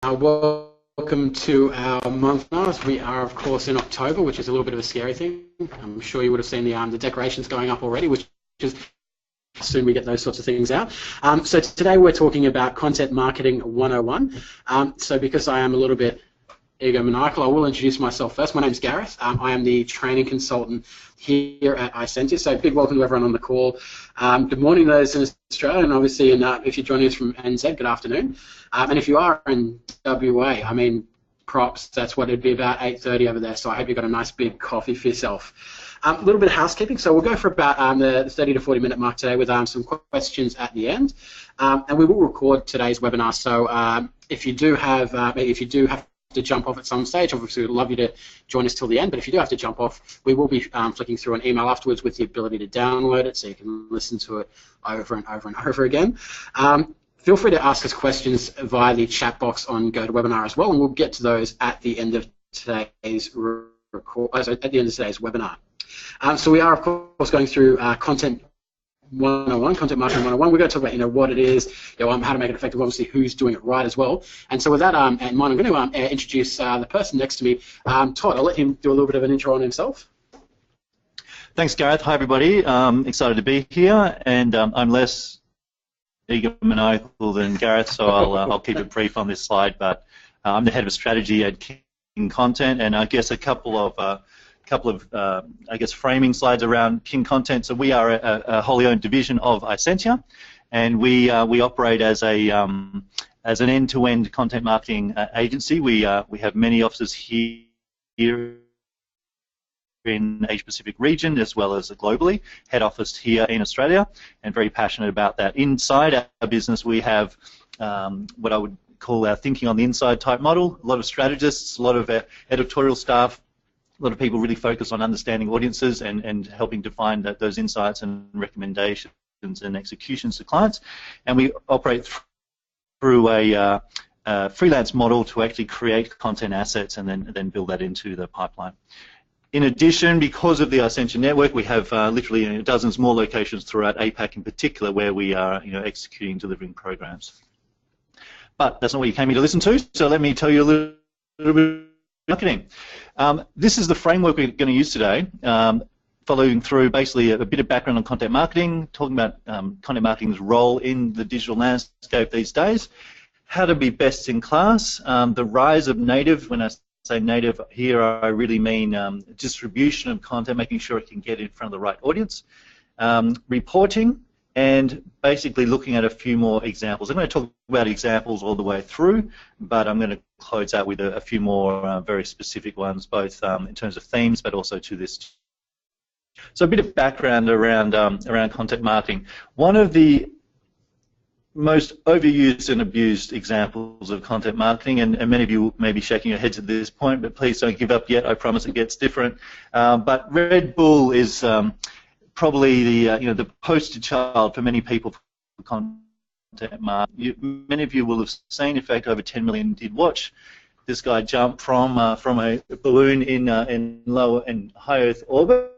Welcome to our month now. We are, of course, in October, which is a little bit of a scary thing. I'm sure you would have seen the decorations going up already, which is soon we get those sorts of things out. So today we're talking about Content Marketing 101. So because I am a little bit egomaniacal, I will introduce myself first. My name's Gareth. I am the training consultant here at Isentia. So big welcome to everyone on the call. Good morning to those in Australia, and obviously if you're joining us from NZ, good afternoon. And if you are in WA, I mean, props, that's what it'd be about 8:30 over there, so I hope you've got a nice big coffee for yourself. A little bit of housekeeping, so we'll go for about the 30 to 40 minute mark today with some questions at the end. And we will record today's webinar, so if you do have to jump off at some stage, obviously we'd love you to join us till the end, but if you do have to jump off, we will be flicking through an email afterwards with the ability to download it so you can listen to it over and over and over again. Feel free to ask us questions via the chat box on GoToWebinar as well, and we'll get to those at the end of today's webinar. So we are, of course, going through Content 101, Content Marketing 101. We're going to talk about, what it is, how to make it effective, obviously who's doing it right as well. And so with that in mind, I'm going to introduce the person next to me, Todd. I'll let him do a little bit of an intro on himself. Thanks, Gareth. Hi, everybody. Excited to be here, and I'm less egomaniacal than Gareth, so I'll keep it brief on this slide. But I'm the head of strategy at King Content, and I guess a couple of framing slides around King Content. So we are a wholly owned division of Isentia, and we operate as an end-to-end content marketing agency. We have many offices here in Asia Pacific region as well as globally, head office here in Australia, and very passionate about that. Inside our business we have what I would call our thinking on the inside type model, a lot of strategists, a lot of editorial staff, a lot of people really focus on understanding audiences and helping define those insights and recommendations and executions to clients, and we operate through a freelance model to actually create content assets and then build that into the pipeline. In addition, because of the Isentia network, we have literally dozens more locations throughout APAC in particular where we are executing, delivering programs. But that's not what you came here to listen to, so let me tell you a little bit about marketing. This is the framework we're going to use today, following through basically a bit of background on content marketing, talking about content marketing's role in the digital landscape these days, how to be best in class, the rise of native. When I say native here, I really mean distribution of content, making sure it can get in front of the right audience, reporting, and basically looking at a few more examples. I'm going to talk about examples all the way through, but I'm going to close out with a few more very specific ones, both in terms of themes, but also to this. So a bit of background around content marketing. One of the most overused and abused examples of content marketing, and many of you may be shaking your heads at this point, but please don't give up yet. I promise it gets different. But Red Bull is probably the poster child for many people for content marketing. Many of you will have seen, in fact, over 10 million did watch this guy jump from a balloon in low and high Earth orbit.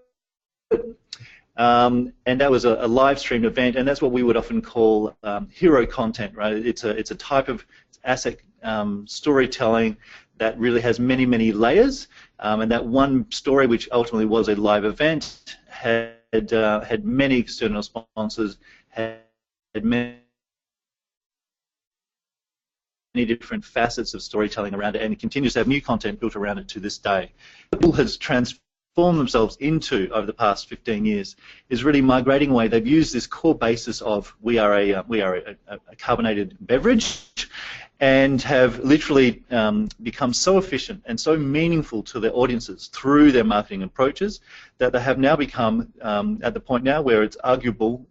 And that was a live streamed event, and that's what we would often call hero content, right? It's a type of asset storytelling that really has many layers, and that one story, which ultimately was a live event, had many external sponsors, had many different facets of storytelling around it, and it continues to have new content built around it to this day. Google has transformed themselves into, over the past 15 years, is really migrating away. They've used this core basis of we are a carbonated beverage, and have literally become so efficient and so meaningful to their audiences through their marketing approaches that they have now become at the point now where it's arguable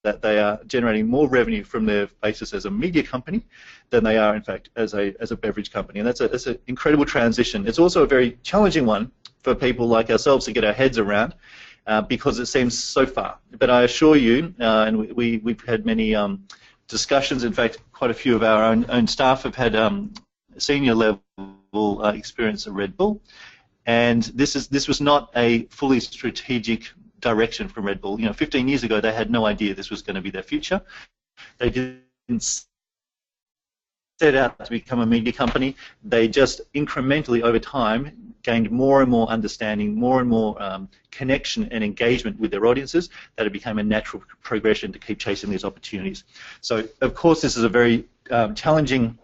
that they are generating more revenue from their basis as a media company than they are, in fact, as a beverage company. And that's an incredible transition. It's also a very challenging one for people like ourselves to get our heads around because it seems so far. But I assure you, and we've had many discussions. In fact, quite a few of our own staff have had senior level experience at Red Bull, and this was not a fully strategic direction from Red Bull. 15 years ago, they had no idea this was going to be their future. They didn't set out to become a media company. They just incrementally over time gained more and more understanding, more and more connection and engagement with their audiences, that it became a natural progression to keep chasing these opportunities. So, of course, this is a very challenging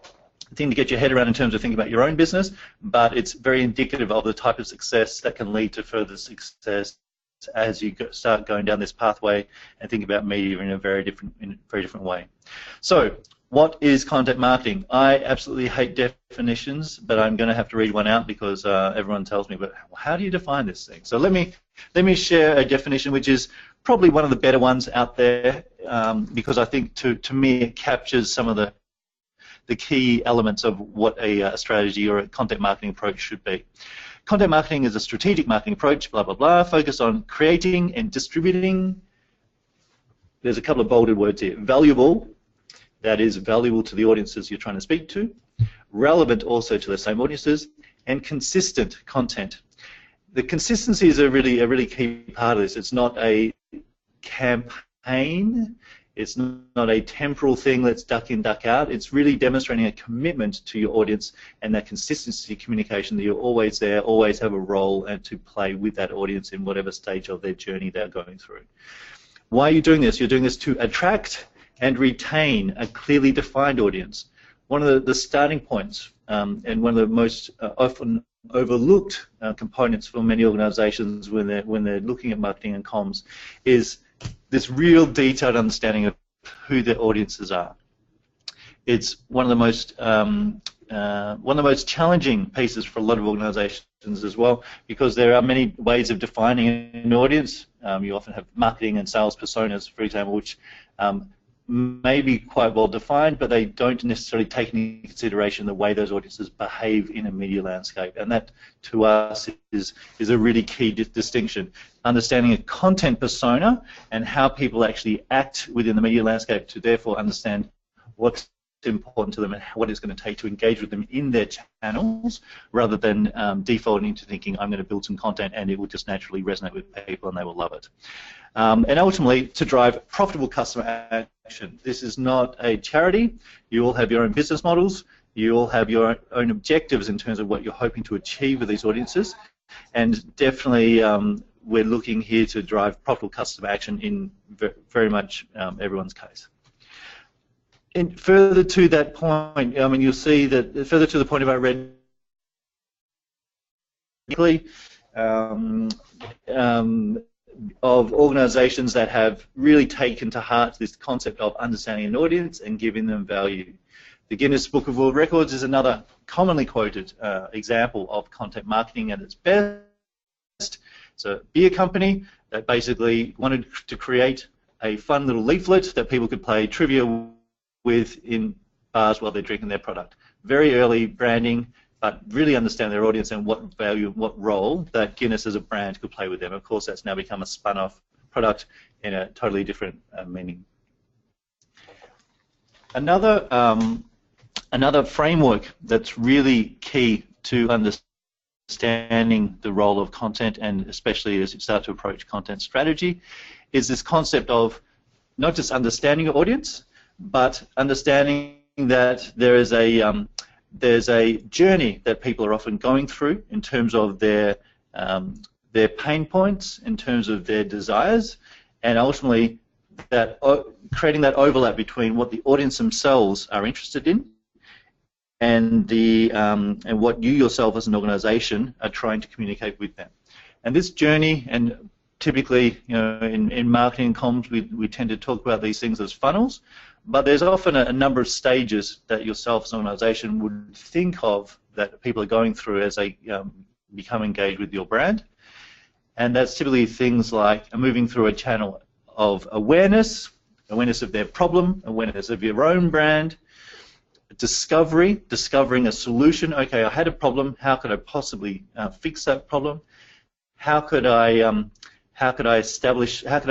thing to get your head around in terms of thinking about your own business, but it's very indicative of the type of success that can lead to further success as you start going down this pathway and think about media in a very different way. So, what is content marketing? I absolutely hate definitions, but I'm going to have to read one out because everyone tells me, but how do you define this thing? So let me share a definition which is probably one of the better ones out there, because I think to me it captures some of the key elements of what a strategy or a content marketing approach should be. Content marketing is a strategic marketing approach, blah, blah, blah, focused on creating and distributing. There's a couple of bolded words here. Valuable, that is valuable to the audiences you're trying to speak to. Relevant also to the same audiences. And consistent content. The consistency is a really key part of this. It's not a campaign. It's not a temporal thing that's duck in, duck out. It's really demonstrating a commitment to your audience and that consistency communication, that you're always there, always have a role and to play with that audience in whatever stage of their journey they're going through. Why are you doing this? You're doing this to attract and retain a clearly defined audience. One of the starting points and one of the most often overlooked components for many organizations when they're looking at marketing and comms is this real detailed understanding of who their audiences are. It's one of the most challenging pieces for a lot of organizations as well, because there are many ways of defining an audience. You often have marketing and sales personas, for example, which may be quite well defined, but they don't necessarily take into consideration the way those audiences behave in a media landscape, and that to us is a really key distinction. Understanding a content persona and how people actually act within the media landscape to therefore understand what's important to them and what it's going to take to engage with them in their channels, rather than defaulting into thinking I'm going to build some content and it will just naturally resonate with people and they will love it. And ultimately, to drive profitable customer action. This is not a charity. You all have your own business models. You all have your own objectives in terms of what you're hoping to achieve with these audiences. And definitely, we're looking here to drive profitable customer action in very much everyone's case. And further to that point, I mean, you'll see that further to the point about red, of organizations that have really taken to heart this concept of understanding an audience and giving them value. The Guinness Book of World Records is another commonly quoted example of content marketing at its best. It's a beer company that basically wanted to create a fun little leaflet that people could play trivia with in bars while they're drinking their product. Very early branding, but really understand their audience and what value, what role that Guinness as a brand could play with them. Of course, that's now become a spun-off product in a totally different meaning. Another framework that's really key to understanding the role of content, and especially as you start to approach content strategy, is this concept of not just understanding your audience, but understanding that there's a journey that people are often going through in terms of their pain points, in terms of their desires, and ultimately that creating that overlap between what the audience themselves are interested in and what you yourself as an organization are trying to communicate with them. And this journey, and typically, you know, in marketing and comms, we tend to talk about these things as funnels, but there's often a number of stages that yourself as an organization would think of that people are going through as they become engaged with your brand. And that's typically things like moving through a channel of awareness of their problem, awareness of your own brand, discovering a solution. Okay, I had a problem. How could I possibly fix that problem? How could I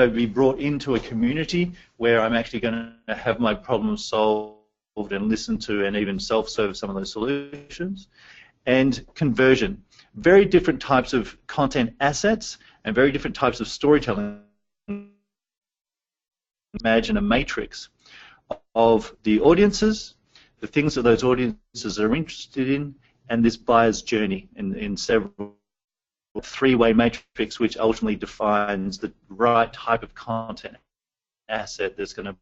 be brought into a community where I'm actually going to have my problems solved and listened to and even self-serve some of those solutions? And conversion. Very different types of content assets and very different types of storytelling. Imagine a matrix of the audiences, the things that those audiences are interested in, and this buyer's journey in several three-way matrix, which ultimately defines the right type of content asset that's going to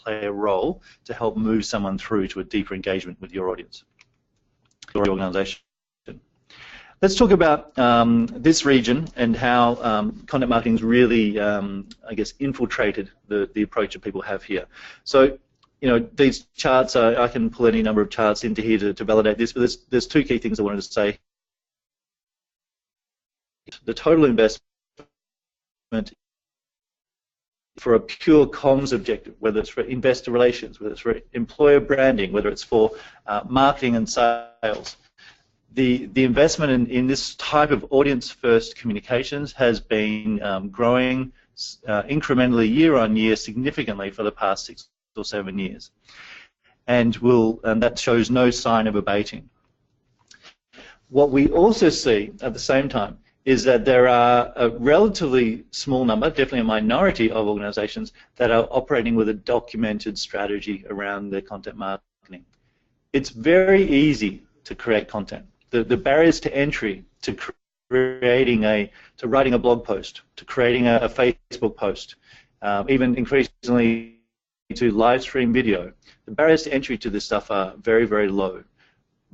play a role to help move someone through to a deeper engagement with your audience, your organization. Let's talk about this region and how content marketing's really, I guess, infiltrated the approach that people have here. So, you know, these charts, I can pull any number of charts into here to validate this, but there's two key things I wanted to say. The total investment for a pure comms objective, whether it's for investor relations, whether it's for employer branding, whether it's for marketing and sales, the investment in this type of audience-first communications has been growing incrementally year on year significantly for the past 6 or 7 years, and that shows no sign of abating. What we also see at the same time is that there are a relatively small number, definitely a minority of organizations that are operating with a documented strategy around their content marketing. It's very easy to create content. The barriers to entry to writing a blog post, to creating a Facebook post, even increasingly to live stream video, the barriers to entry to this stuff are very, very low.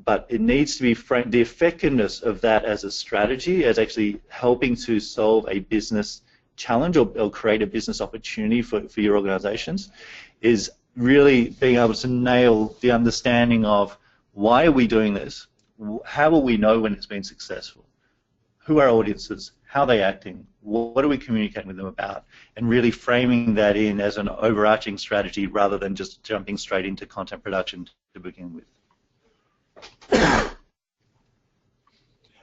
But it needs to be framed, the effectiveness of that as a strategy, as actually helping to solve a business challenge or create a business opportunity for your organizations, is really being able to nail the understanding of why are we doing this, how will we know when it's been successful, who are our audiences, how are they acting, what are we communicating with them about, and really framing that in as an overarching strategy rather than just jumping straight into content production to begin with.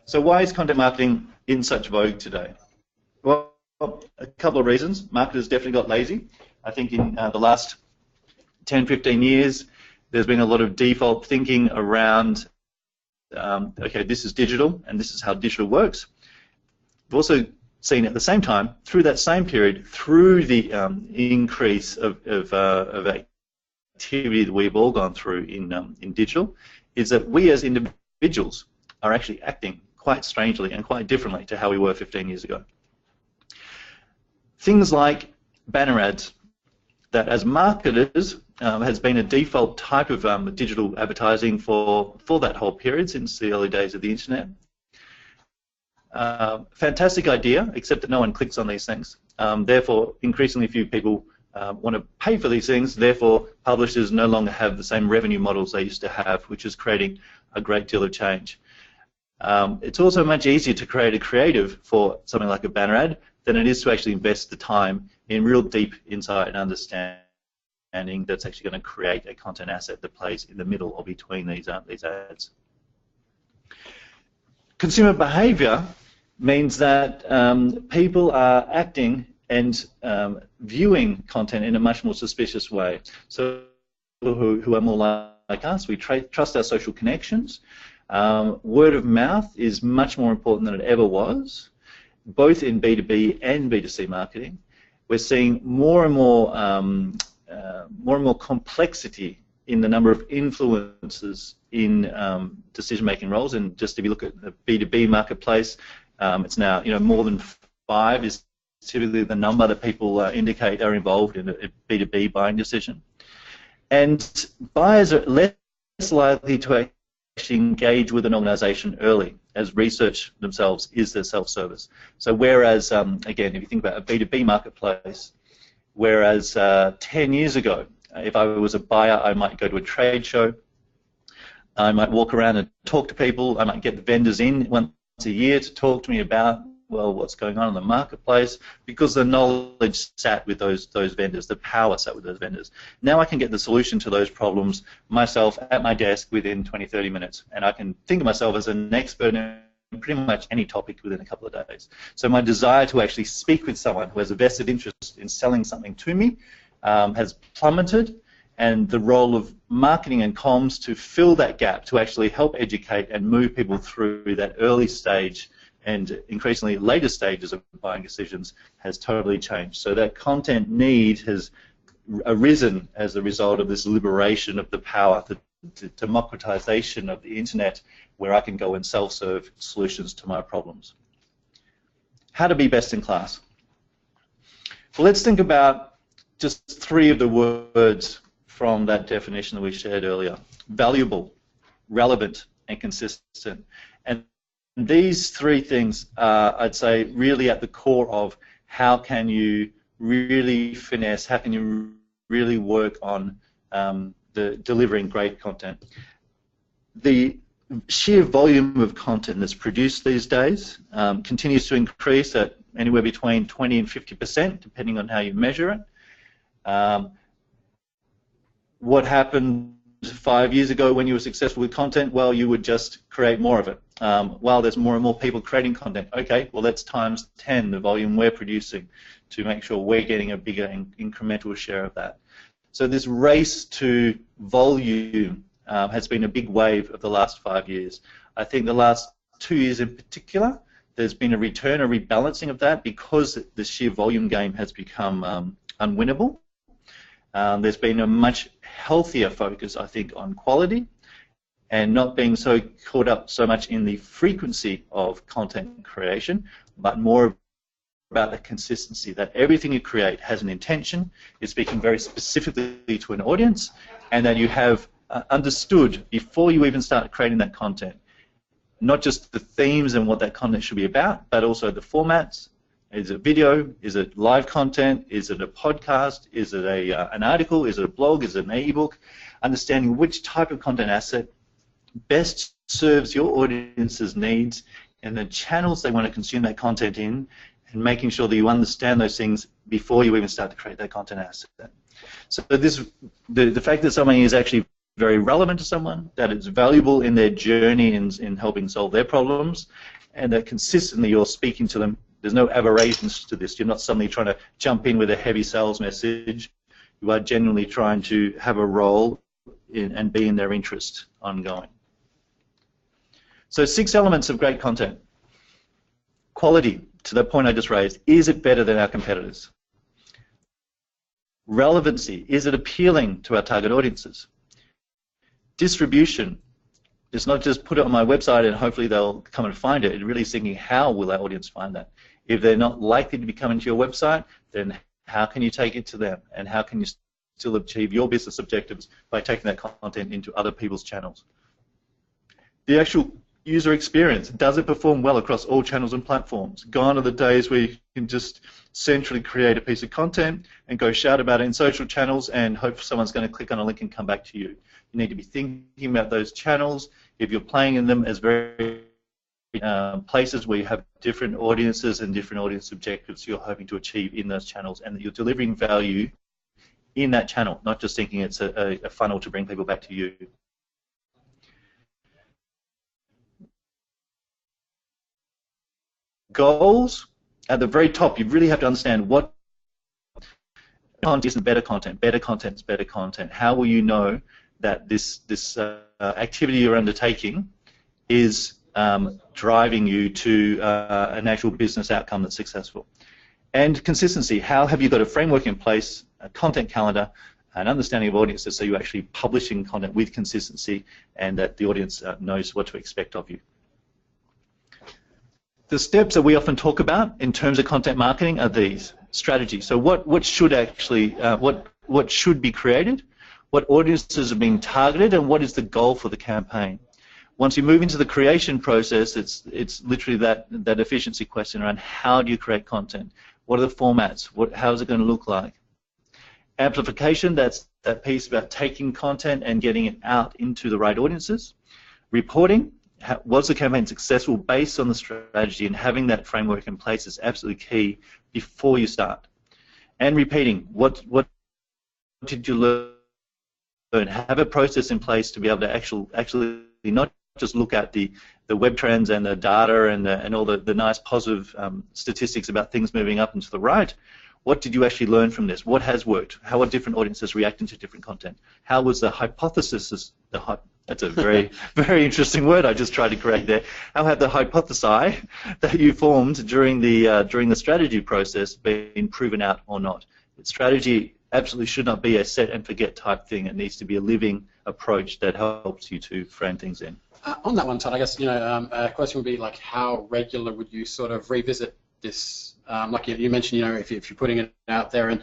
So why is content marketing in such vogue today? Well, a couple of reasons. Marketers definitely got lazy. I think in the last 10, 15 years, there's been a lot of default thinking around, okay, this is digital, and this is how digital works. We've also seen at the same time, through that same period, through the increase of activity that we've all gone through in digital, is that we as individuals are actually acting quite strangely and quite differently to how we were 15 years ago. Things like banner ads, that as marketers has been a default type of digital advertising for that whole period since the early days of the internet. Fantastic idea, except that no one clicks on these things. Therefore, increasingly few people want to pay for these things. Therefore, publishers no longer have the same revenue models they used to have, which is creating a great deal of change. It's also much easier to create a creative for something like a banner ad than it is to actually invest the time in real deep insight and understanding that's actually going to create a content asset that plays in the middle or between these ads. Consumer behavior means that people are acting and viewing content in a much more suspicious way. So who are more like us, we trust our social connections. Word of mouth is much more important than it ever was, both in B2B and B2C marketing. We're seeing more and more complexity in the number of influencers in decision-making roles. And just if you look at the B2B marketplace, it's now more than 5 is typically the number that people indicate are involved in a B2B buying decision. And buyers are less likely to actually engage with an organization early, as research themselves is their self-service. So whereas, again, if you think about a B2B marketplace, whereas 10 years ago, if I was a buyer, I might go to a trade show, I might walk around and talk to people, I might get the vendors in once a year to talk to me about, well, what's going on in the marketplace, because the knowledge sat with those vendors, the power sat with those vendors. Now I can get the solution to those problems myself at my desk within 20, 30 minutes, and I can think of myself as an expert in pretty much any topic within a couple of days. So my desire to actually speak with someone who has a vested interest in selling something to me has plummeted, and the role of marketing and comms to fill that gap, to actually help educate and move people through that early stage and increasingly later stages of buying decisions, has totally changed. So that content need has arisen as a result of this liberation of the power, the democratization of the internet, where I can go and self-serve solutions to my problems. How to be best in class. Well, let's think about just 3 of the words from that definition that we shared earlier: valuable, relevant, and consistent. And these 3 things are, I'd say, really at the core of how can you really finesse, how can you really work on delivering great content. The sheer volume of content that's produced these days continues to increase at anywhere between 20 and 50%, depending on how you measure it. What happened 5 years ago when you were successful with content? Well, you would just create more of it. While there's more and more people creating content, okay, well, that's times 10 the volume we're producing to make sure we're getting a bigger incremental share of that. So this race to volume has been a big wave of the last 5 years. I think the last 2 years in particular, there's been a return, a rebalancing of that, because the sheer volume game has become unwinnable. There's been a much healthier focus, I think, on quality and not being so caught up so much in the frequency of content creation, but more about the consistency, that everything you create has an intention, is speaking very specifically to an audience, and that you have understood before you even start creating that content, not just the themes and what that content should be about, but also the formats. Is it video? Is it live content? Is it a podcast? Is it an article? Is it a blog? Is it an ebook? Understanding which type of content asset best serves your audience's needs and the channels they want to consume that content in, and making sure that you understand those things before you even start to create that content asset. So the fact that something is actually very relevant to someone, that it's valuable in their journey in helping solve their problems, and that consistently you're speaking to them. There's no aberrations to this. You're not suddenly trying to jump in with a heavy sales message. You are genuinely trying to have a role in, and be in their interest ongoing. So 6 elements of great content. Quality, to the point I just raised, is it better than our competitors? Relevancy, is it appealing to our target audiences? Distribution, it's not just put it on my website and hopefully they'll come and find it. It's really thinking, how will our audience find that? If they're not likely to be coming to your website, then how can you take it to them? And how can you still achieve your business objectives by taking that content into other people's channels? The actual user experience, does it perform well across all channels and platforms? Gone are the days where you can just centrally create a piece of content and go shout about it in social channels and hope someone's going to click on a link and come back to you. You need to be thinking about those channels. If you're playing in them as very places where you have different audiences and different audience objectives you're hoping to achieve in those channels, and that you're delivering value in that channel, not just thinking it's a funnel to bring people back to you. Goals, at the very top, you really have to understand what content is better content. Better content is better content. How will you know that this activity you're undertaking is driving you to an actual business outcome that's successful? And consistency, how have you got a framework in place, a content calendar, an understanding of audiences, so you're actually publishing content with consistency and that the audience knows what to expect of you. The steps that we often talk about in terms of content marketing are these: strategy. So what should actually what should be created, what audiences are being targeted, and what is the goal for the campaign. Once you move into the creation process, it's literally that efficiency question around how do you create content, what are the formats, how is it going to look like. Amplification, that's that piece about taking content and getting it out into the right audiences. Reporting, was the campaign successful based on the strategy, and having that framework in place is absolutely key before you start. And repeating, what did you learn? Have a process in place to be able to actually not just look at the web trends and the data and all the nice positive statistics about things moving up and to the right. What did you actually learn from this? What has worked? How are different audiences reacting to different content? How was the hypothesis, that's a very, very interesting word I just tried to create there. How had the hypothesis that you formed during the strategy process been proven out or not? Strategy absolutely should not be a set and forget type thing. It needs to be a living approach that helps you to frame things in. On that one, Todd, I guess a question would be like, how regular would you sort of revisit this? Like you mentioned, if you're putting it out there, and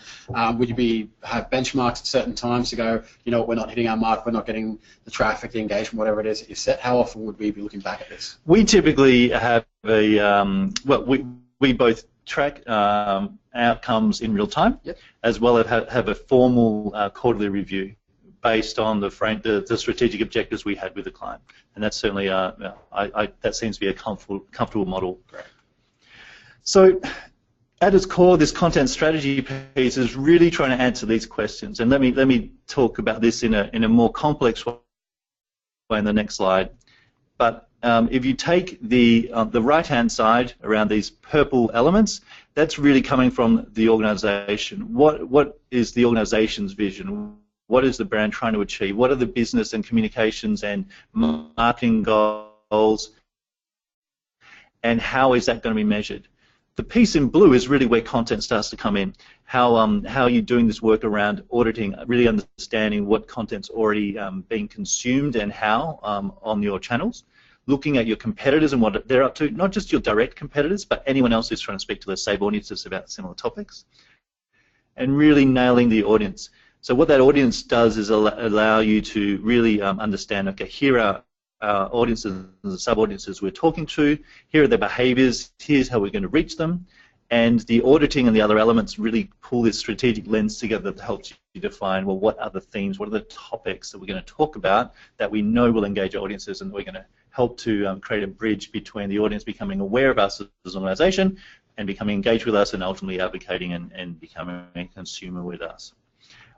would you have benchmarks at certain times to go, we're not hitting our mark, we're not getting the traffic, the engagement, whatever it is that you've set? How often would we be looking back at this? We typically have we both track outcomes in real time, yep, as well as have a formal quarterly review based on the strategic objectives we had with the client, and that's certainly that seems to be a comfortable model. Great. So, at its core, this content strategy piece is really trying to answer these questions, and let me talk about this in a more complex way in the next slide. But if you take the right-hand side around these purple elements, that's really coming from the organisation. What is the organisation's vision? What is the brand trying to achieve? What are the business and communications and marketing goals? And how is that going to be measured? The piece in blue is really where content starts to come in. How are you doing this work around auditing, really understanding what content's already being consumed and how on your channels, looking at your competitors and what they're up to, not just your direct competitors, but anyone else who's trying to speak to their same audiences about similar topics, and really nailing the audience. So what that audience does is allow you to really understand, okay, here are our audiences and the sub-audiences we're talking to, here are their behaviours, here's how we're going to reach them, and the auditing and the other elements really pull this strategic lens together that helps you define, well, what are the themes, what are the topics that we're going to talk about that we know will engage audiences, and we're going to help to create a bridge between the audience becoming aware of us as an organisation and becoming engaged with us and ultimately advocating and becoming a consumer with us.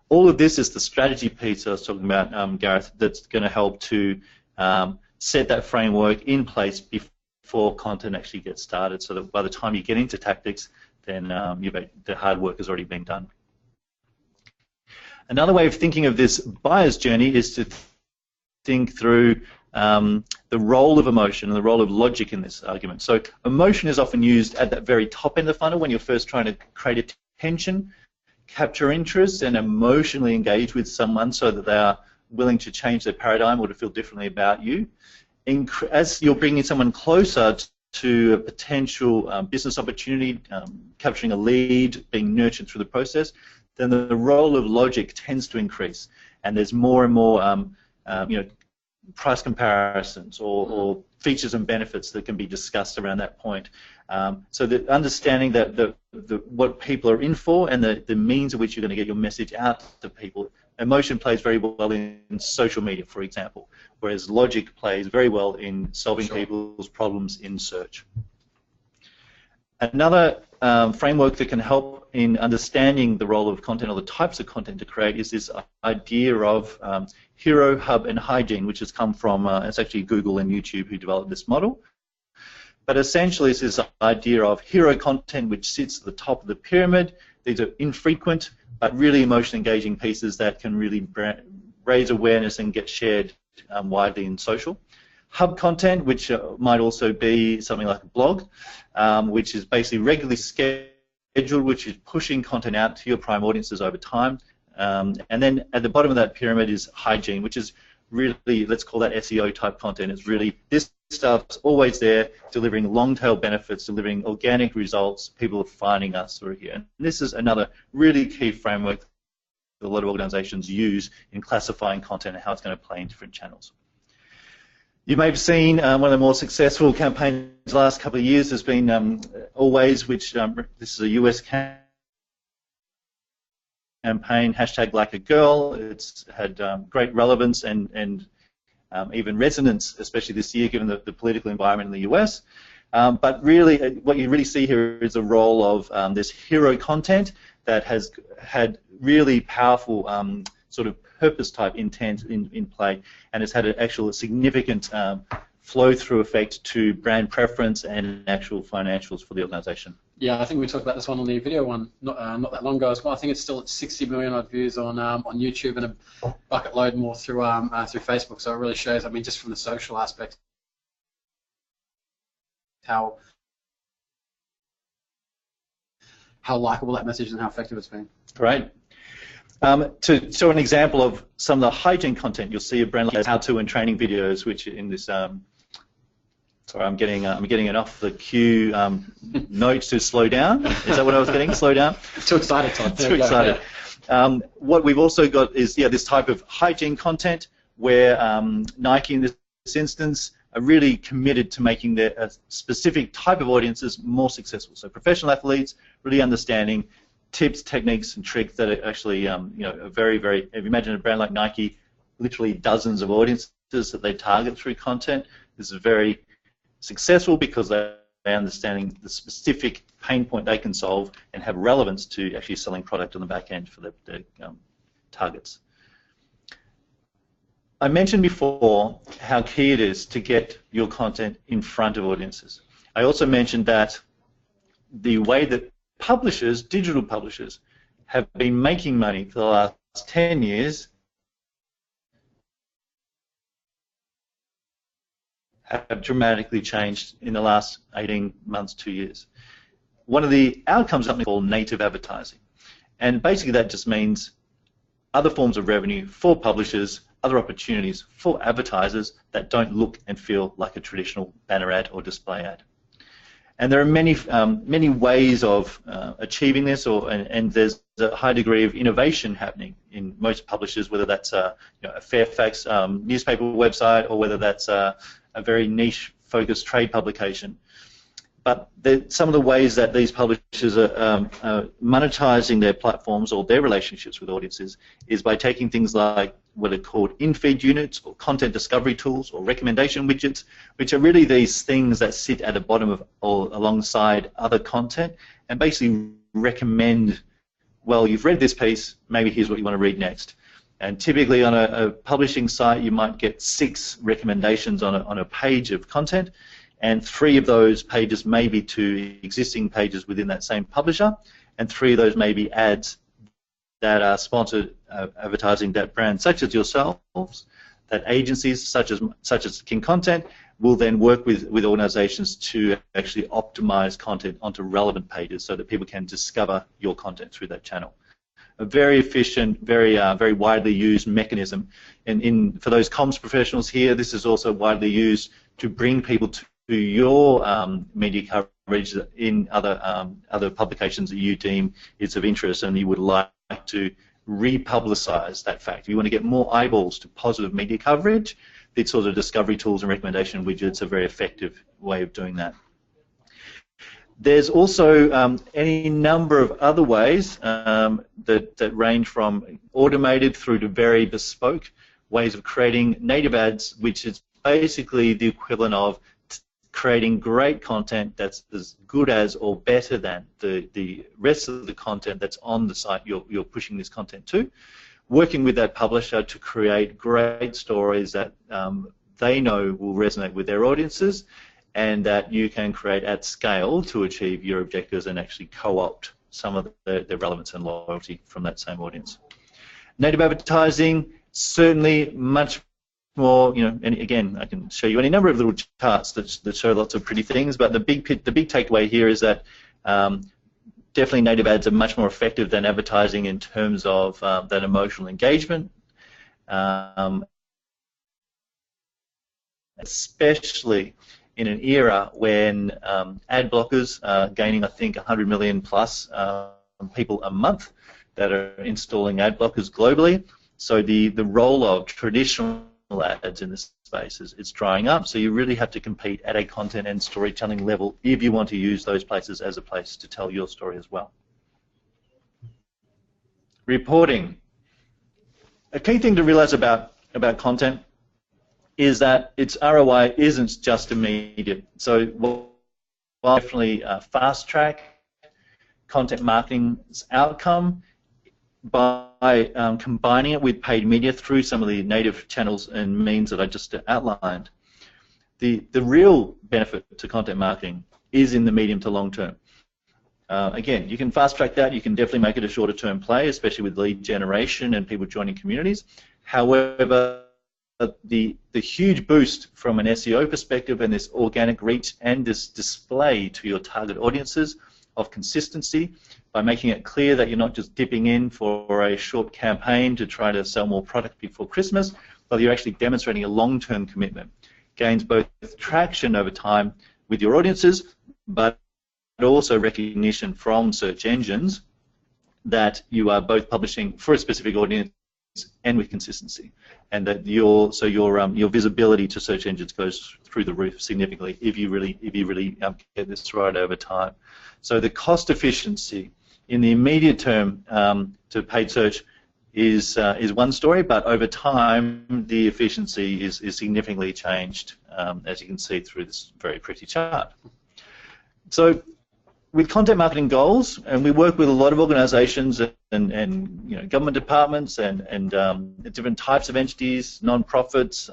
All of this is the strategy piece I was talking about, Gareth, that's going to help to set that framework in place before content actually gets started, so that by the time you get into tactics, then the hard work has already been done. Another way of thinking of this buyer's journey is to think through the role of emotion and the role of logic in this argument. So emotion is often used at that very top end of the funnel when you're first trying to create attention, capture interest, and emotionally engage with someone so that they are willing to change their paradigm or to feel differently about you. As you're bringing someone closer to a potential business opportunity, capturing a lead, being nurtured through the process, then the role of logic tends to increase, and there's more and more price comparisons or features and benefits that can be discussed around that point. So the understanding that what people are in for and the means of which you're going to get your message out to people. Emotion plays very well in social media, for example, whereas logic plays very well in solving people's problems in search. Another framework that can help in understanding the role of content or the types of content to create is this idea of Hero, Hub and Hygiene, which has come from, it's actually Google and YouTube who developed this model. But essentially it's this idea of hero content which sits at the top of the pyramid. These are infrequent but really emotionally engaging pieces that can really raise awareness and get shared widely in social. Hub content, which might also be something like a blog, which is basically regularly scheduled, which is pushing content out to your prime audiences over time. And then at the bottom of that pyramid is hygiene, which is really, let's call that SEO type content. It's really, this stuff's always there, delivering long tail benefits, delivering organic results. People are finding us through here. And this is another really key framework that a lot of organizations use in classifying content and how it's going to play in different channels. You may have seen one of the more successful campaigns the last couple of years has been Always, which this is a US campaign, #LikeAGirl. It's had great relevance and even resonance, especially this year, given the political environment in the US. But really, what you really see here is a role of this hero content that has had really powerful sort of purpose-type intent in play, and has had an actual significant flow-through effect to brand preference and actual financials for the organisation. Yeah, I think we talked about this one on the video one not that long ago as well. I think it's still at 60 million odd views on YouTube and a bucket load more through through Facebook. So it really shows, I mean, just from the social aspect, how likable that message and how effective it's been. Great. To show an example of some of the hygiene content, you'll see a brand like how-to and training videos, which in this. Sorry, I'm getting it off the cue note to slow down. Is that what I was getting? Slow down. Too excited, Todd. Too excited. Yeah. What we've also got is this type of hygiene content where Nike, in this instance, are really committed to making their specific type of audiences more successful. So professional athletes really understanding tips, techniques, and tricks that are actually, are very, very. If you imagine a brand like Nike, literally dozens of audiences that they target through content. This is very successful because they're understanding the specific pain point they can solve and have relevance to actually selling product on the back end for their targets. I mentioned before how key it is to get your content in front of audiences. I also mentioned that the way that publishers, digital publishers, have been making money for the last 10 years have dramatically changed in the last 18 months, 2 years. One of the outcomes is something called native advertising. And basically that just means other forms of revenue for publishers, other opportunities for advertisers that don't look and feel like a traditional banner ad or display ad. And there are many ways of achieving this, and there's a high degree of innovation happening in most publishers, whether that's a Fairfax newspaper website or whether that's a very niche-focused trade publication. But some of the ways that these publishers are monetizing their platforms or their relationships with audiences is by taking things like what are called in-feed units or content discovery tools or recommendation widgets, which are really these things that sit at the bottom of or alongside other content and basically recommend, well, you've read this piece, maybe here's what you want to read next. And typically on a publishing site, you might get 6 recommendations on a page of content, and 3 of those pages may be to existing pages within that same publisher, and 3 of those may be ads that are sponsored advertising that brands such as yourselves, that agencies such as King Content will then work with organizations to actually optimize content onto relevant pages so that people can discover your content through that channel. A very efficient, very widely used mechanism. And for those comms professionals here, this is also widely used to bring people to your media coverage in other publications that you deem is of interest and you would like to republicize that fact. If you want to get more eyeballs to positive media coverage, these sort of discovery tools and recommendation widgets are a very effective way of doing that. There's also any number of other ways that range from automated through to very bespoke ways of creating native ads, which is basically the equivalent of creating great content that's as good as or better than the rest of the content that's on the site you're pushing this content to, working with that publisher to create great stories that they know will resonate with their audiences and that you can create at scale to achieve your objectives and actually co-opt some of the relevance and loyalty from that same audience. Native advertising, certainly much more, and again, I can show you any number of little charts that show lots of pretty things, but the big takeaway here is that definitely native ads are much more effective than advertising in terms of that emotional engagement, especially in an era when ad blockers are gaining, I think, 100 million plus people a month that are installing ad blockers globally. So the role of traditional ads in this space is drying up, so you really have to compete at a content and storytelling level if you want to use those places as a place to tell your story as well. Reporting. A key thing to realize about content is that its ROI isn't just immediate. So while definitely fast track content marketing's outcome by combining it with paid media through some of the native channels and means that I just outlined, the real benefit to content marketing is in the medium to long term. Again, you can fast track that, you can definitely make it a shorter term play, especially with lead generation and people joining communities. However, the huge boost from an SEO perspective and this organic reach and this display to your target audiences of consistency by making it clear that you're not just dipping in for a short campaign to try to sell more product before Christmas, but you're actually demonstrating a long-term commitment. Gains both traction over time with your audiences, but also recognition from search engines that you are both publishing for a specific audience and with consistency, and that your visibility to search engines goes through the roof significantly if you really get this right over time. So the cost efficiency in the immediate term to paid search is one story, but over time the efficiency is significantly changed, as you can see through this very pretty chart. So with content marketing goals, and we work with a lot of organisations and you know, government departments and different types of entities, non-profits.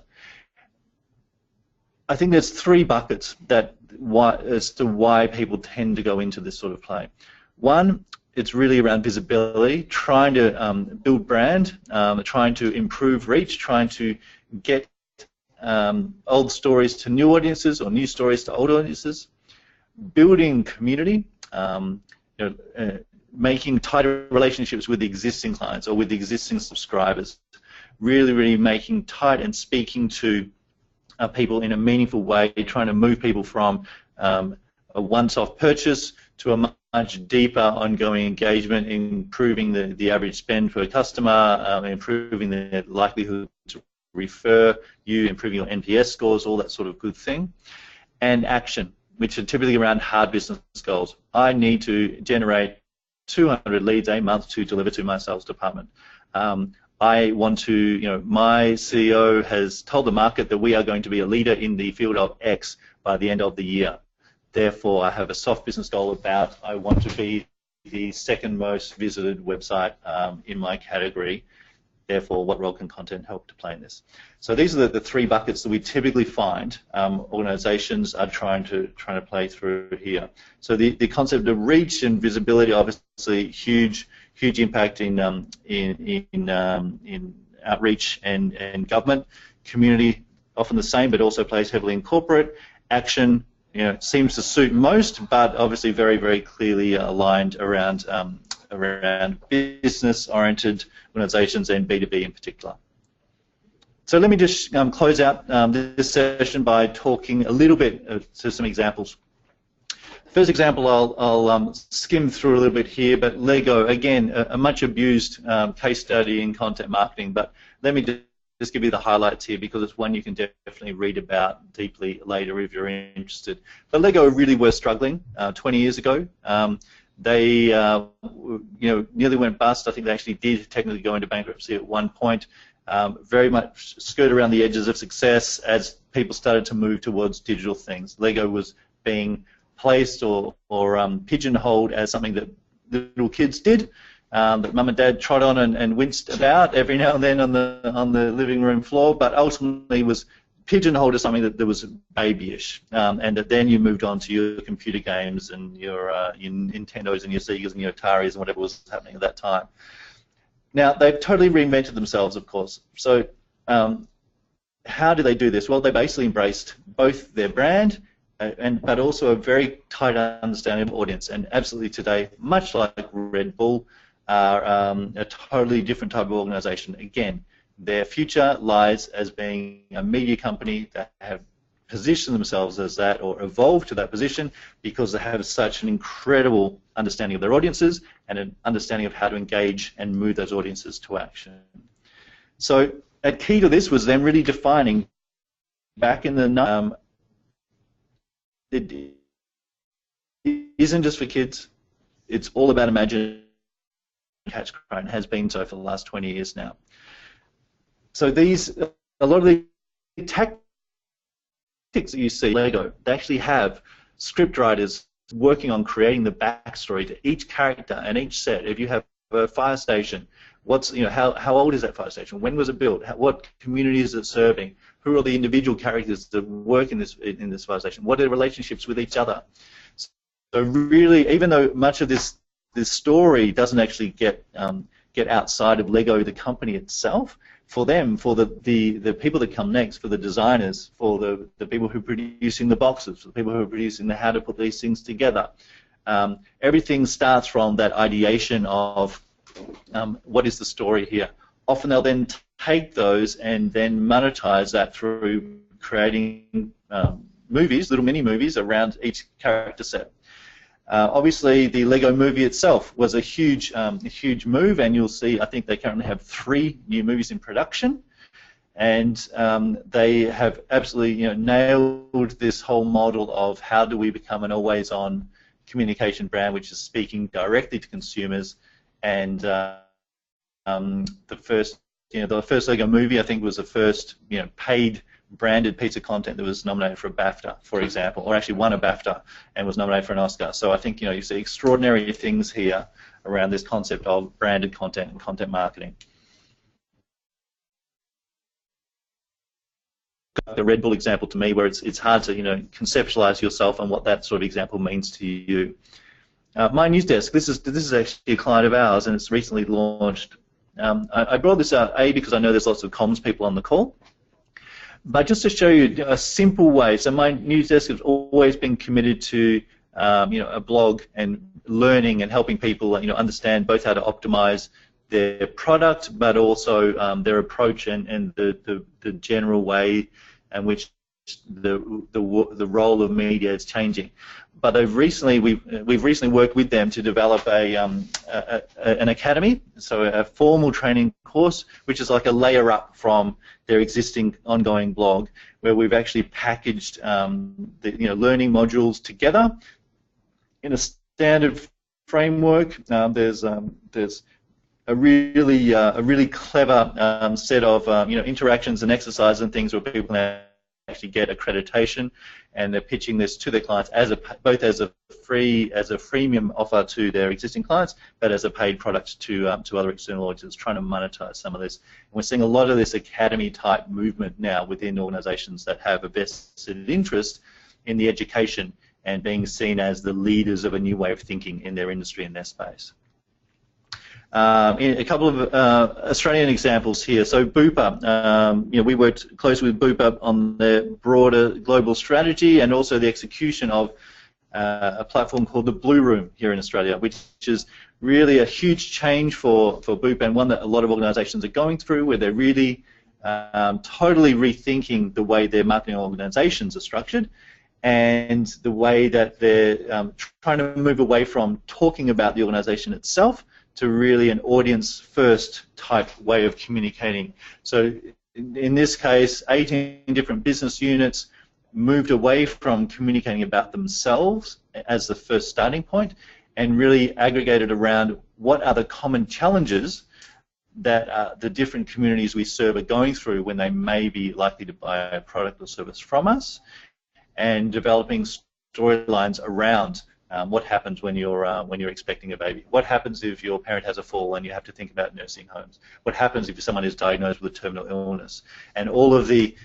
I think there's three buckets as to why people tend to go into this sort of play. One, it's really around visibility, trying to build brand, trying to improve reach, trying to get old stories to new audiences or new stories to old audiences. Building community, making tighter relationships with the existing clients or with the existing subscribers, really making tight and speaking to people in a meaningful way, trying to move people from a once-off purchase to a much deeper ongoing engagement, improving the average spend per customer, improving the likelihood to refer you, improving your NPS scores, all that sort of good thing, and action, which are typically around hard business goals. I need to generate 200 leads a month to deliver to my sales department. I want to, you know, my CEO has told the market that we are going to be a leader in the field of X by the end of the year. Therefore, I have a soft business goal about I want to be the second most visited website in my category. Therefore, what role can content help to play in this? So these are the three buckets that we typically find organisations are trying to play through here. So the concept of reach and visibility, obviously, huge impact in outreach and government. Community, often the same, but also plays heavily in corporate. Action, you know, seems to suit most, but obviously very clearly aligned around business-oriented organisations and B2B in particular. So let me just close out this session by talking a little bit to some examples. First example, I'll skim through a little bit here, but Lego, again, a much abused case study in content marketing, but let me just give you the highlights here because it's one you can definitely read about deeply later if you're interested. But Lego really were struggling 20 years ago. They nearly went bust. I think they actually did technically go into bankruptcy at one point. Very much skirt around the edges of success as people started to move towards digital things. Lego was being placed or pigeonholed as something that little kids did, that mum and dad trot on and winced about every now and then on the living room floor, but ultimately was pigeonholed as something that was babyish, and that then you moved on to your computer games and your Nintendos and your Segas and your Ataris and whatever was happening at that time. Now, they've totally reinvented themselves, of course. So how do they do this? Well, they basically embraced both their brand but also a very tight understanding of audience. And absolutely today, much like Red Bull, are a totally different type of organization. Again, their future lies as being a media company that have positioned themselves as that or evolved to that position because they have such an incredible understanding of their audiences and an understanding of how to engage and move those audiences to action. So a key to this was them really defining back in the it isn't just for kids, it's all about imagination, catch cry, and has been so for the last 20 years now. So a lot of the tactics that you see Lego, they actually have script writers working on creating the backstory to each character and each set. If you have a fire station, how old is that fire station? When was it built? What community is it serving? Who are the individual characters that work in this fire station? What are the relationships with each other? So really, even though much of this story doesn't actually get outside of Lego, the company itself, for them, for the people that come next, for the designers, for the people who are producing the boxes, for the people who are producing how to put these things together, everything starts from that ideation of what is the story here. Often they'll then take those and then monetize that through creating movies, little mini movies around each character set. Obviously, the Lego movie itself was a huge move, and you'll see, I think they currently have 3 new movies in production, and they have absolutely nailed this whole model of how do we become an always-on communication brand, which is speaking directly to consumers. And the first Lego movie, I think, was the first paid branded piece of content that was nominated for a BAFTA, for example, or actually won a BAFTA and was nominated for an Oscar. So I think you see extraordinary things here around this concept of branded content and content marketing. The Red Bull example to me, where it's hard to conceptualize yourself and what that sort of example means to you. MyNewsdesk, this is actually a client of ours, and it's recently launched. I brought this out because I know there's lots of comms people on the call. But just to show you a simple way, so MyNewsdesk has always been committed to a blog and learning and helping people understand both how to optimize their product, but also their approach and the general way in which the role of media is changing. But we've recently worked with them to develop an academy, so a formal training course, which is like a layer up from their existing ongoing blog, where we've actually packaged the learning modules together in a standard framework. There's a really clever set of interactions and exercises and things where people can actually get accreditation, and they're pitching this to their clients both as a freemium offer to their existing clients, but as a paid product to other external audiences, trying to monetize some of this. And we're seeing a lot of this academy type movement now within organizations that have a vested interest in the education and being seen as the leaders of a new way of thinking in their industry and their space. A couple of Australian examples here. So Bupa, we worked closely with Bupa on their broader global strategy and also the execution of a platform called the Blue Room here in Australia, which is really a huge change for Bupa, and one that a lot of organisations are going through, where they're really totally rethinking the way their marketing organisations are structured and the way that they're trying to move away from talking about the organisation itself to really an audience-first type way of communicating. So in this case, 18 different business units moved away from communicating about themselves as the first starting point and really aggregated around what are the common challenges that the different communities we serve are going through when they may be likely to buy a product or service from us, and developing storylines around what happens when you're expecting a baby? What happens if your parent has a fall and you have to think about nursing homes? What happens if someone is diagnosed with a terminal illness? And all of the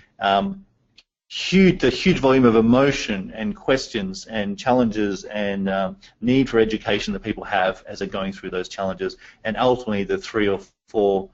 huge volume of emotion and questions and challenges and need for education that people have as they're going through those challenges, and ultimately the 3 or 4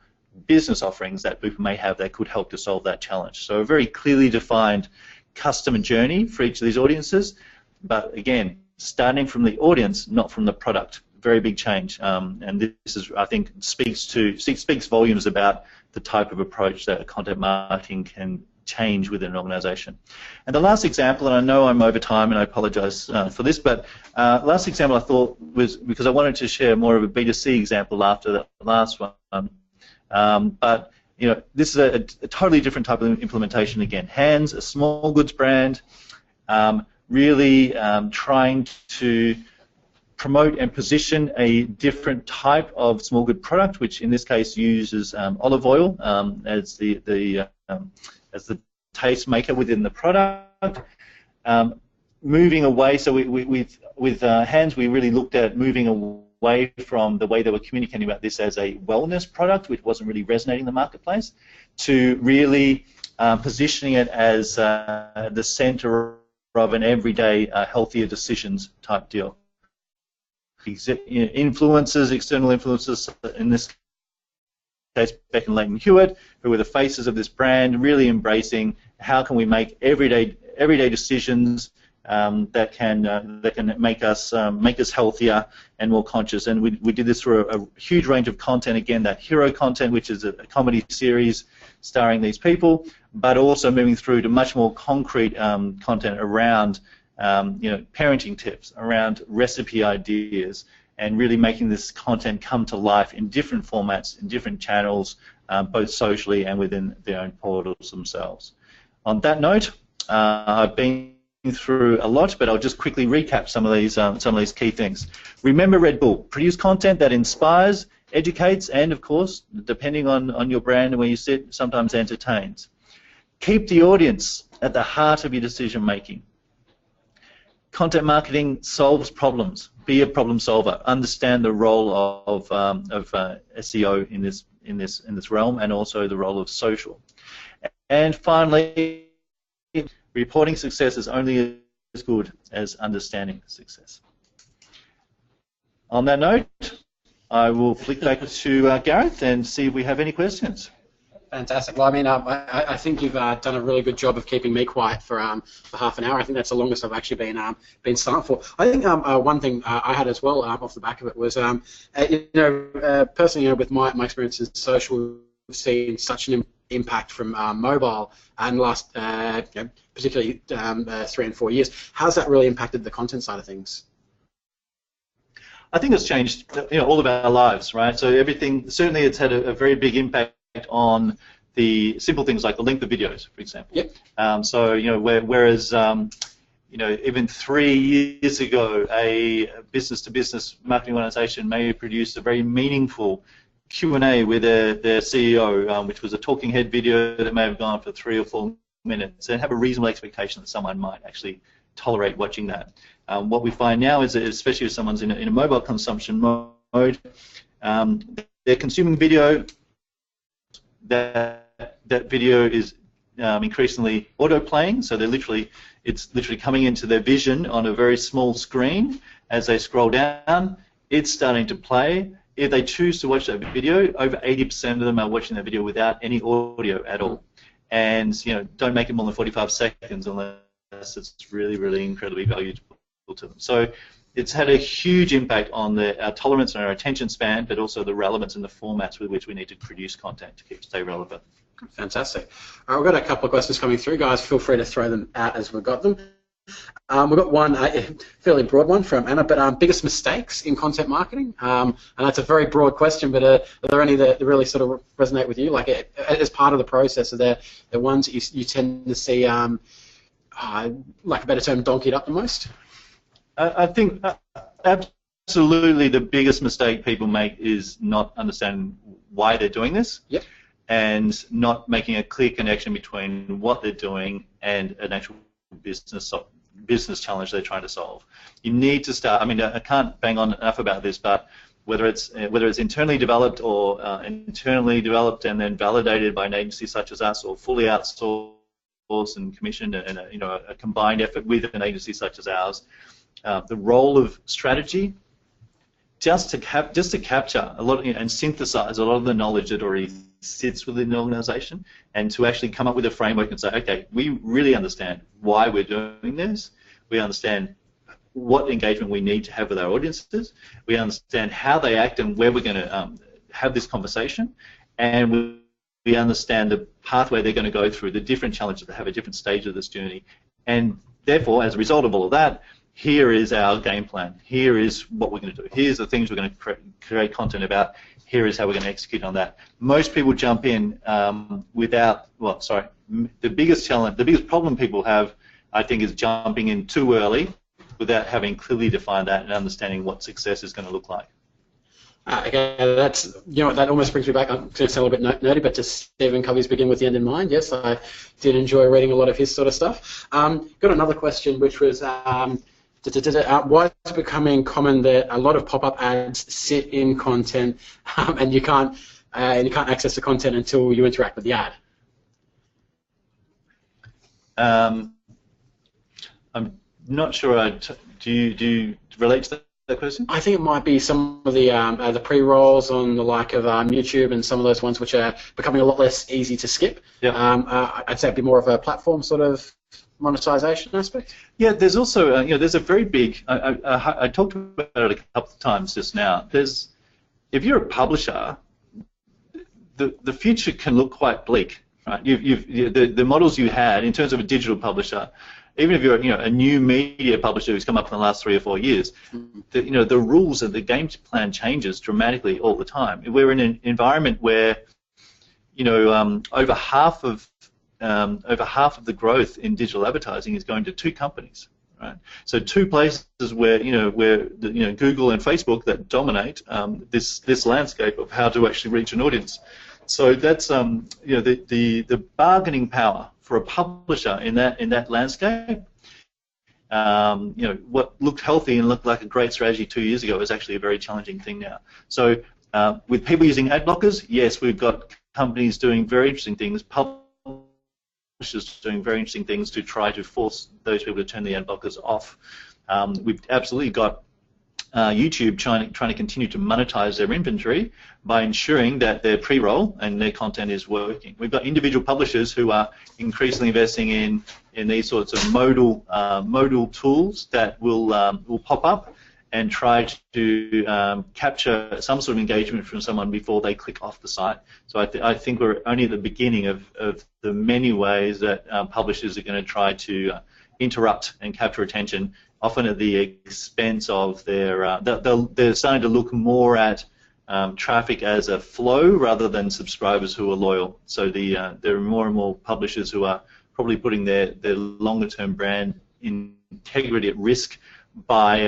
business offerings that Bupa may have that could help to solve that challenge. So a very clearly defined customer journey for each of these audiences, but again, starting from the audience, not from the product. Very big change, and this is, I think, speaks volumes about the type of approach that content marketing can change within an organisation. And the last example, and I know I'm over time, and I apologise for this, but last example I thought was, because I wanted to share more of a B2C example after the last one, but this is a totally different type of implementation again. Hands, a small goods brand. Really trying to promote and position a different type of small good product, which in this case uses olive oil as the taste maker within the product. Moving away, so with Hands, we really looked at moving away from the way they were communicating about this as a wellness product, which wasn't really resonating in the marketplace, to really positioning it as the centre of an everyday healthier decisions type deal. Influencers, external influencers, in this case Beck and Leighton Hewitt, who were the faces of this brand, really embracing how can we make everyday decisions that can make us healthier and more conscious. And we did this through a huge range of content. Again, that hero content, which is a comedy series starring these people, but also moving through to much more concrete content around parenting tips, around recipe ideas, and really making this content come to life in different formats, in different channels, both socially and within their own portals themselves. On that note, I've been through a lot, but I'll just quickly recap some of these key things. Remember Red Bull: produce content that inspires, educates, and of course, depending on your brand and where you sit, sometimes entertains. Keep the audience at the heart of your decision making. Content marketing solves problems. Be a problem solver. Understand the role of SEO in this realm, and also the role of social. And finally, reporting success is only as good as understanding success. On that note, I will flick back to Gareth and see if we have any questions. Fantastic. Well, I mean, I think you've done a really good job of keeping me quiet for half an hour. I think that's the longest I've actually been silent for. I think one thing I had as well off the back of it was, personally, with my experience in social, we've seen such an impact from mobile and last, particularly 3 and 4 years. How's that really impacted the content side of things? I think it's changed, all of our lives, right? So everything, certainly, it's had a very big impact on the simple things like the length of videos, for example. Yep. Whereas even 3 years ago, a business-to-business marketing organization may have produced a very meaningful Q&A with their CEO, which was a talking head video that may have gone for 3 or 4 minutes, and have a reasonable expectation that someone might actually tolerate watching that. What we find now is that, especially if someone's in a mobile consumption mode, they're consuming video. That video is increasingly auto-playing, so it's literally coming into their vision on a very small screen. As they scroll down, it's starting to play. If they choose to watch that video, over 80% of them are watching that video without any audio at all. And don't make it more than 45 seconds unless it's really, really incredibly valuable to them. So it's had a huge impact on our tolerance and our attention span, but also the relevance and the formats with which we need to produce content to stay relevant. Fantastic. All right, we've got a couple of questions coming through, guys. Feel free to throw them out as we've got them. We've got one, fairly broad one from Anna, but biggest mistakes in content marketing? And that's a very broad question, but are there any that really sort of resonate with you? Like, as part of the process, are there the ones that you tend to see, like a better term, donkeyed up the most? I think absolutely the biggest mistake people make is not understanding why they're doing this. Yep. And not making a clear connection between what they're doing and an actual business challenge they're trying to solve. You need to start. I mean, I can't bang on enough about this, but whether it's internally developed or internally developed and then validated by an agency such as us, or fully outsourced and commissioned, and a combined effort with an agency such as ours, the role of strategy, just to capture a lot and synthesize a lot of the knowledge that already sits within the organization, and to actually come up with a framework and say, okay, we really understand why we're doing this. We understand what engagement we need to have with our audiences. We understand how they act and where we're going to have this conversation, and we understand the pathway they're going to go through, the different challenges that have a different stage of this journey. And therefore, as a result of all of that, here is our game plan. Here is what we're going to do. Here's the things we're going to create content about. Here is how we're going to execute on that. Most people jump in the biggest challenge, the biggest problem people have, I think, is jumping in too early without having clearly defined that and understanding what success is going to look like. Okay, that's, that almost brings me back. I'm going to sound a little bit nerdy, but to Stephen Covey's Begin with the End in Mind. Yes, I did enjoy reading a lot of his sort of stuff. Got another question, which was, why is it becoming common that a lot of pop-up ads sit in content, and you can't access the content until you interact with the ad? I'm not sure. Do you relate to that question? I think it might be some of the pre-rolls on the like of YouTube, and some of those ones which are becoming a lot less easy to skip. Yeah. I'd say it'd be more of a platform sort of monetization aspect? Yeah, there's also there's a very big. I talked about it a couple of times just now. If you're a publisher, the future can look quite bleak, right? The models you had in terms of a digital publisher, even if you're a new media publisher who's come up in the last 3 or 4 years, the rules of the game plan changes dramatically all the time. We're in an environment where over half of the growth in digital advertising is going to 2 companies, right? So 2 places where Google and Facebook that dominate this landscape of how to actually reach an audience. So that's the bargaining power for a publisher in that landscape. What looked healthy and looked like a great strategy 2 years ago is actually a very challenging thing now. So with people using ad blockers, yes, we've got companies doing very interesting things, publishers doing very interesting things to try to force those people to turn the ad blockers off. We've absolutely got YouTube trying to continue to monetize their inventory by ensuring that their pre-roll and their content is working. We've got individual publishers who are increasingly investing in these sorts of modal tools that will pop up and try to capture some sort of engagement from someone before they click off the site. So I think we're only at the beginning of the many ways that publishers are going to try to interrupt and capture attention, often at the expense of their. They're starting to look more at traffic as a flow rather than subscribers who are loyal. So there are more and more publishers who are probably putting their longer-term brand integrity at risk by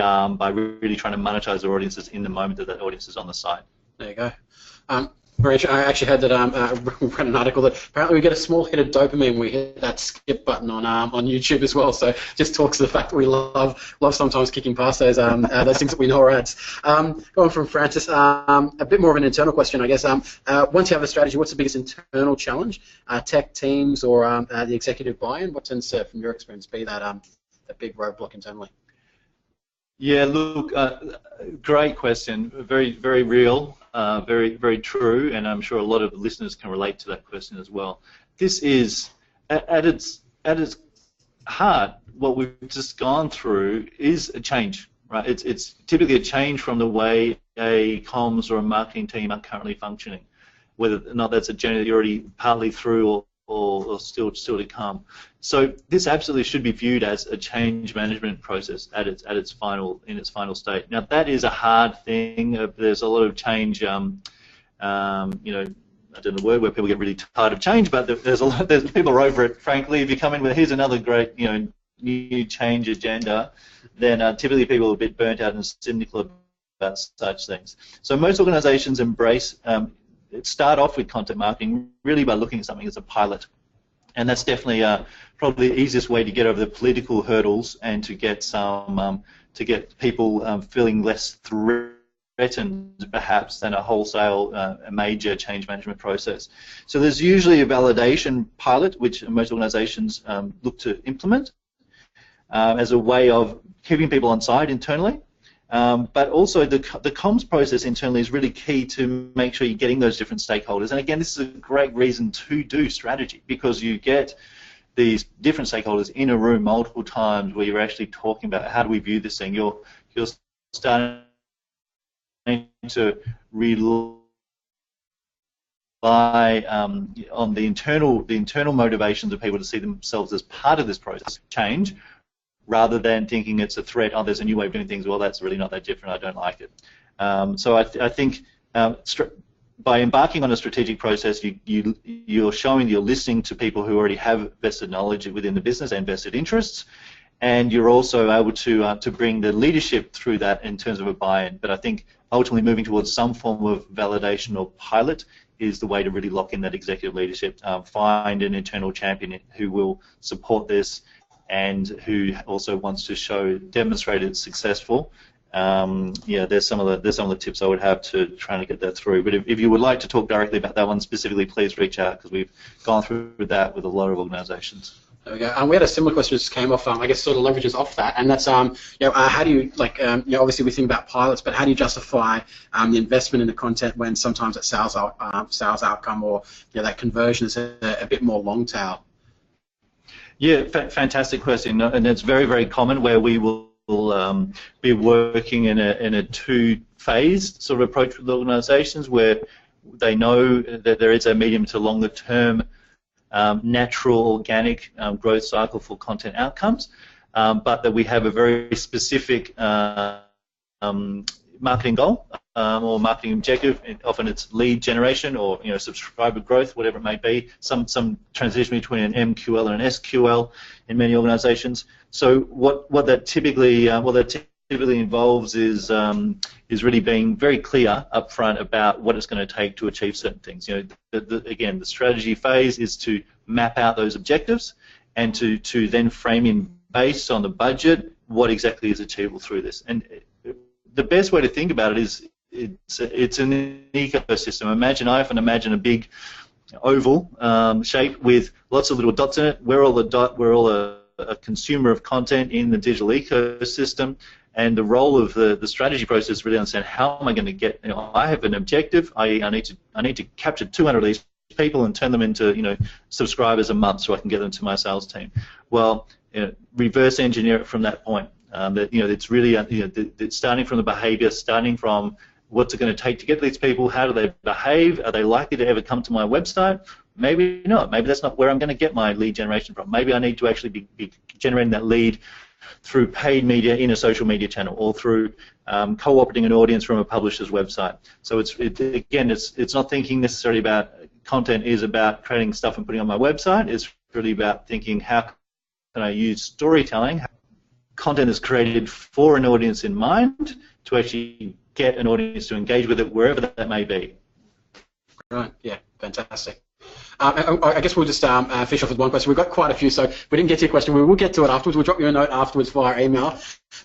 really trying to monetize their audiences in the moment that audience is on the site. There you go. I actually heard that I read an article that apparently we get a small hit of dopamine when we hit that skip button on YouTube as well. So just talks to the fact that we love sometimes kicking past those things that we know are ads. Going from Francis, a bit more of an internal question, I guess. Once you have a strategy, what's the biggest internal challenge? Tech teams or the executive buy-in? What tends to, from your experience, be that big roadblock internally? Yeah, look, great question. Very, very real, very, very true, and I'm sure a lot of the listeners can relate to that question as well. This is, at its heart, what we've just gone through is a change, right? It's typically a change from the way a comms or a marketing team are currently functioning, whether or not that's a journey that you're already partly through or still to come. So this absolutely should be viewed as a change management process in its final state. Now that is a hard thing. There's a lot of change. I don't know the word where people get really tired of change, but there's people are over it. Frankly, if you come in with here's another great new change agenda, then typically people are a bit burnt out and cynical about such things. So most organisations embrace. Start off with content marketing really by looking at something as a pilot, and that's definitely probably the easiest way to get over the political hurdles and to get people feeling less threatened perhaps than a wholesale a major change management process. So there's usually a validation pilot which most organisations look to implement as a way of keeping people on side internally. But also the comms process internally is really key to make sure you're getting those different stakeholders. And again, this is a great reason to do strategy because you get these different stakeholders in a room multiple times where you're actually talking about how do we view this thing. You're starting to rely on the internal motivations of people to see themselves as part of this process change, rather than thinking it's a threat, oh, there's a new way of doing things, well, that's really not that different, I don't like it. So I think by embarking on a strategic process, you're showing you're listening to people who already have vested knowledge within the business and vested interests, and you're also able to bring the leadership through that in terms of a buy-in. But I think ultimately moving towards some form of validation or pilot is the way to really lock in that executive leadership. Find an internal champion who will support this, and who also wants to demonstrate it's successful. There's some of the tips I would have to trying to get that through. But if you would like to talk directly about that one specifically, please reach out because we've gone through that with a lot of organisations. There we go. We had a similar question that just came off. I guess sort of leverages off that, and that's how do you obviously we think about pilots, but how do you justify the investment in the content when sometimes that sales outcome or that conversion is a bit more long tail? Yeah, fantastic question, and it's very, very common where we will be working in a two-phase sort of approach with organisations where they know that there is a medium to longer term natural organic growth cycle for content outcomes, but that we have a very specific marketing goal or marketing objective. Often it's lead generation or subscriber growth, whatever it may be. Some transition between an MQL and an SQL in many organisations. So what that typically involves is really being very clear up front about what it's going to take to achieve certain things. Again, the strategy phase is to map out those objectives and to then frame in based on the budget what exactly is achievable through this. And the best way to think about it is it's an ecosystem. I often imagine a big oval shape with lots of little dots in it. We're all a consumer of content in the digital ecosystem, and the role of the strategy process is really understand how am I going to get. I have an objective. I need to capture 200 of these people and turn them into subscribers a month so I can get them to my sales team. Well, reverse engineer it from that point. It's really it's starting from the behaviour, starting from what's it going to take to get these people, how do they behave, are they likely to ever come to my website? Maybe not. Maybe that's not where I'm going to get my lead generation from. Maybe I need to actually be generating that lead through paid media in a social media channel or through co-opting an audience from a publisher's website. So it's not thinking necessarily about content is about creating stuff and putting on my website. It's really about thinking how can I use storytelling. Content is created for an audience in mind to actually get an audience to engage with it wherever that may be. Right, yeah, fantastic. I guess we'll just finish off with one question. We've got quite a few, so if we didn't get to your question, we will get to it afterwards. We'll drop you a note afterwards via email.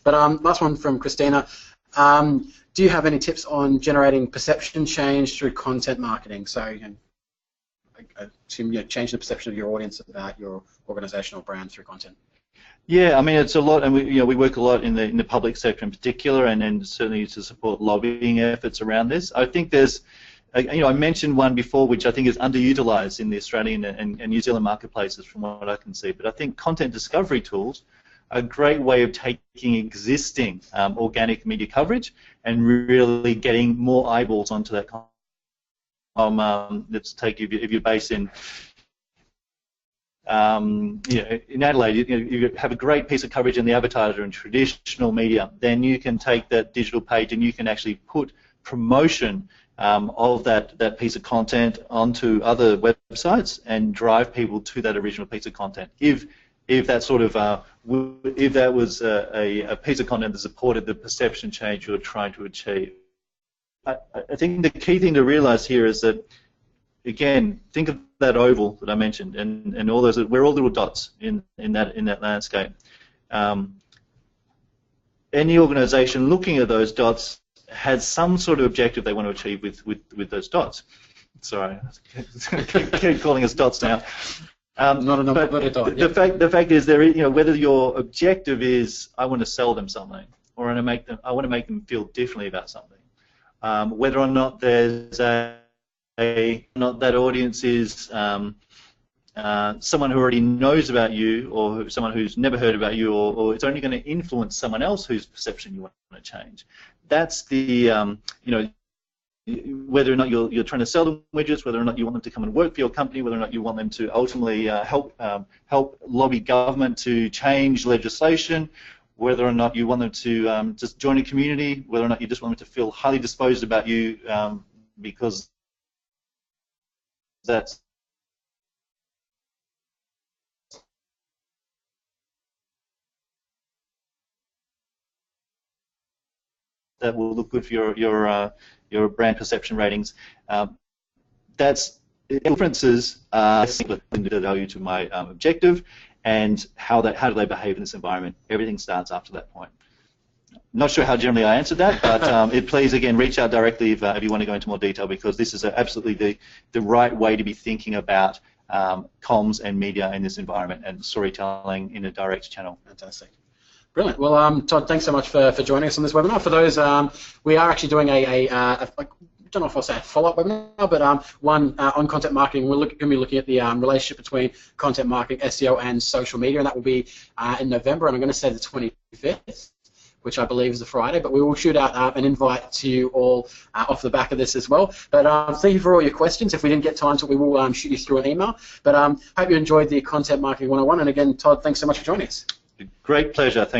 But last one from Christina. Do you have any tips on generating perception change through content marketing? So I assume change the perception of your audience about your organisational brand through content. Yeah, I mean it's a lot, and we work a lot in the public sector in particular, and certainly to support lobbying efforts around this. I think there's, I mentioned one before, which I think is underutilised in the Australian and New Zealand marketplaces, from what I can see. But I think content discovery tools are a great way of taking existing organic media coverage and really getting more eyeballs onto that. Let's take if you're based in. In Adelaide, you have a great piece of coverage in the advertiser and traditional media. Then you can take that digital page and you can actually put promotion of that piece of content onto other websites and drive people to that original piece of content. If that sort of if that was a piece of content that supported the perception change you're trying to achieve. I think the key thing to realise here is that, again, think of that oval that I mentioned, and all those. We're all little dots in that landscape. Any organisation looking at those dots has some sort of objective they want to achieve with those dots. Sorry, keep calling us dots now. Not a number, but a dot. The fact is, whether your objective is I want to sell them something, or I want to make them feel differently about something. Whether or not there's not that audience is someone who already knows about you, or someone who's never heard about you, or it's only going to influence someone else whose perception you want to change. That's the whether or not you're trying to sell them widgets, whether or not you want them to come and work for your company, whether or not you want them to ultimately help lobby government to change legislation, whether or not you want them to just join a community, whether or not you just want them to feel highly disposed about you because that will look good for your brand perception ratings. That's differences the value to my objective, and how do they behave in this environment. Everything starts after that point. Not sure how generally I answered that, but please, again, reach out directly if you want to go into more detail, because this is absolutely the right way to be thinking about comms and media in this environment and storytelling in a direct channel. Fantastic. Brilliant. Well, Todd, thanks so much for joining us on this webinar. For those, we are actually doing don't know if I'll say a follow-up webinar, but one on content marketing. We're going to be looking at the relationship between content marketing, SEO, and social media, and that will be in November, and I'm going to say the 25th, which I believe is a Friday, but we will shoot out an invite to you all off the back of this as well. But thank you for all your questions. If we didn't get time to it, we will shoot you through an email. But hope you enjoyed the Content Marketing 101, and again, Todd, thanks so much for joining us. Great pleasure. Thank